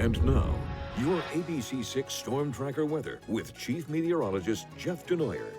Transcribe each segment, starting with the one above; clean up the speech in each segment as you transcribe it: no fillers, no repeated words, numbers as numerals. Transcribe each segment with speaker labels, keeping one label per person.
Speaker 1: And now, your ABC6 Storm Tracker weather with Chief Meteorologist Jeff Denoyer.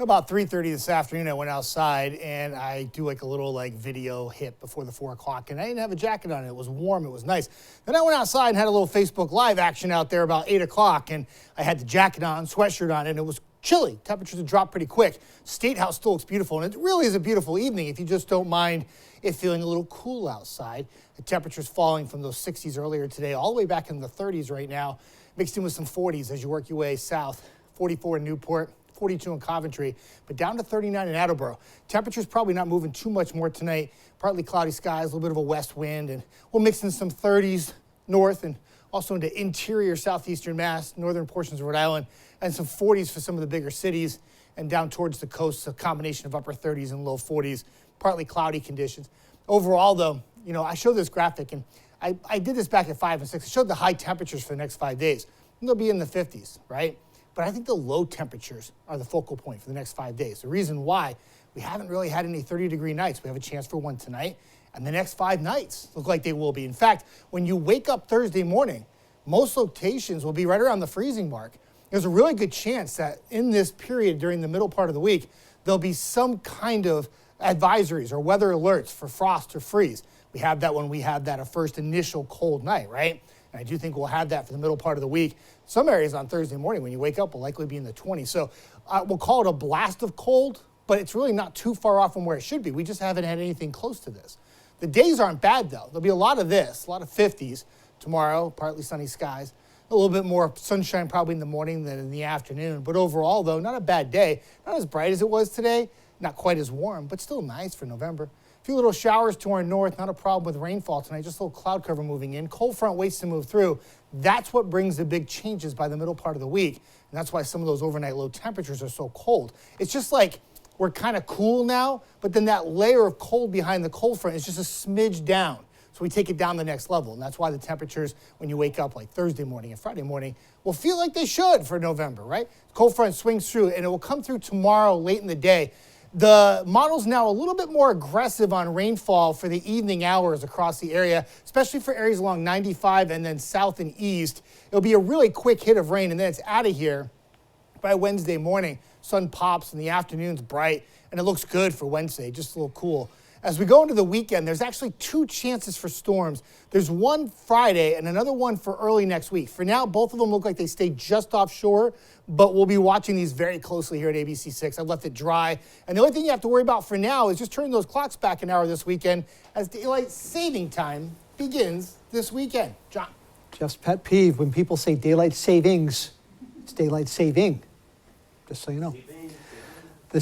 Speaker 2: About 3:30 this afternoon, I went outside and I do like a little video hit before the 4 o'clock, and I didn't have a jacket on. It was warm, it was nice. Then I went outside and had a little Facebook Live action out there about 8 o'clock, and I had the jacket on, sweatshirt on, and it was chilly. Temperatures had dropped pretty quick. State House still looks beautiful, and it really is a beautiful evening if you just don't mind it feeling a little cool outside. The temperature's falling from those 60s earlier today all the way back in the 30s right now, mixed in with some 40s as you work your way south. 44 in Newport, 42 in Coventry, but down to 39 in Attleboro. Temperature's probably not moving too much more tonight. Partly cloudy skies, a little bit of a west wind, and we'll mix in some 30s north and also into interior southeastern Mass, northern portions of Rhode Island, and some 40s for some of the bigger cities, and down towards the coast, a combination of upper 30s and low 40s, partly cloudy conditions. Overall, though, I showed this graphic, and I did this back at 5 and 6. I showed the high temperatures for the next 5 days. And they'll be in the 50s, right? But I think the low temperatures are the focal point for the next 5 days. The reason why, we haven't really had any 30-degree nights. We have a chance for one tonight, and the next 5 nights look like they will be. In fact, when you wake up Thursday morning, most locations will be right around the freezing mark. There's a really good chance that in this period during the middle part of the week, there'll be some kind of advisories or weather alerts for frost or freeze. We have that when we have that first initial cold night, right? And I do think we'll have that for the middle part of the week. Some areas on Thursday morning when you wake up will likely be in the 20s. So we'll call it a blast of cold, but it's really not too far off from where it should be. We just haven't had anything close to this. The days aren't bad, though. There'll be a lot of this, a lot of 50s tomorrow, partly sunny skies. A little bit more sunshine probably in the morning than in the afternoon. But overall, though, not a bad day. Not as bright as it was today, not quite as warm, but still nice for November. A few little showers to our north, not a problem with rainfall tonight, just a little cloud cover moving in. Cold front waits to move through. That's what brings the big changes by the middle part of the week. And that's why some of those overnight low temperatures are so cold. It's just like we're kind of cool now, but then that layer of cold behind the cold front is just a smidge down. So we take it down the next level. And that's why the temperatures, when you wake up like Thursday morning and Friday morning, will feel like they should for November, right? Cold front swings through, and it will come through tomorrow late in the day. The model's now a little bit more aggressive on rainfall for the evening hours across the area, especially for areas along 95 and then south and east. It'll be a really quick hit of rain, and then it's out of here by Wednesday morning. Sun pops in the afternoon's bright, and it looks good for Wednesday, just a little cool. As we go into the weekend, there's actually 2 chances for storms. There's one Friday and another one for early next week. For now, both of them look like they stay just offshore, but we'll be watching these very closely here at ABC6. I've left it dry. And the only thing you have to worry about for now is just turning those clocks back an hour this weekend as daylight saving time begins this weekend. John.
Speaker 3: Jeff's pet peeve, when people say daylight savings, it's daylight saving, just so you know. The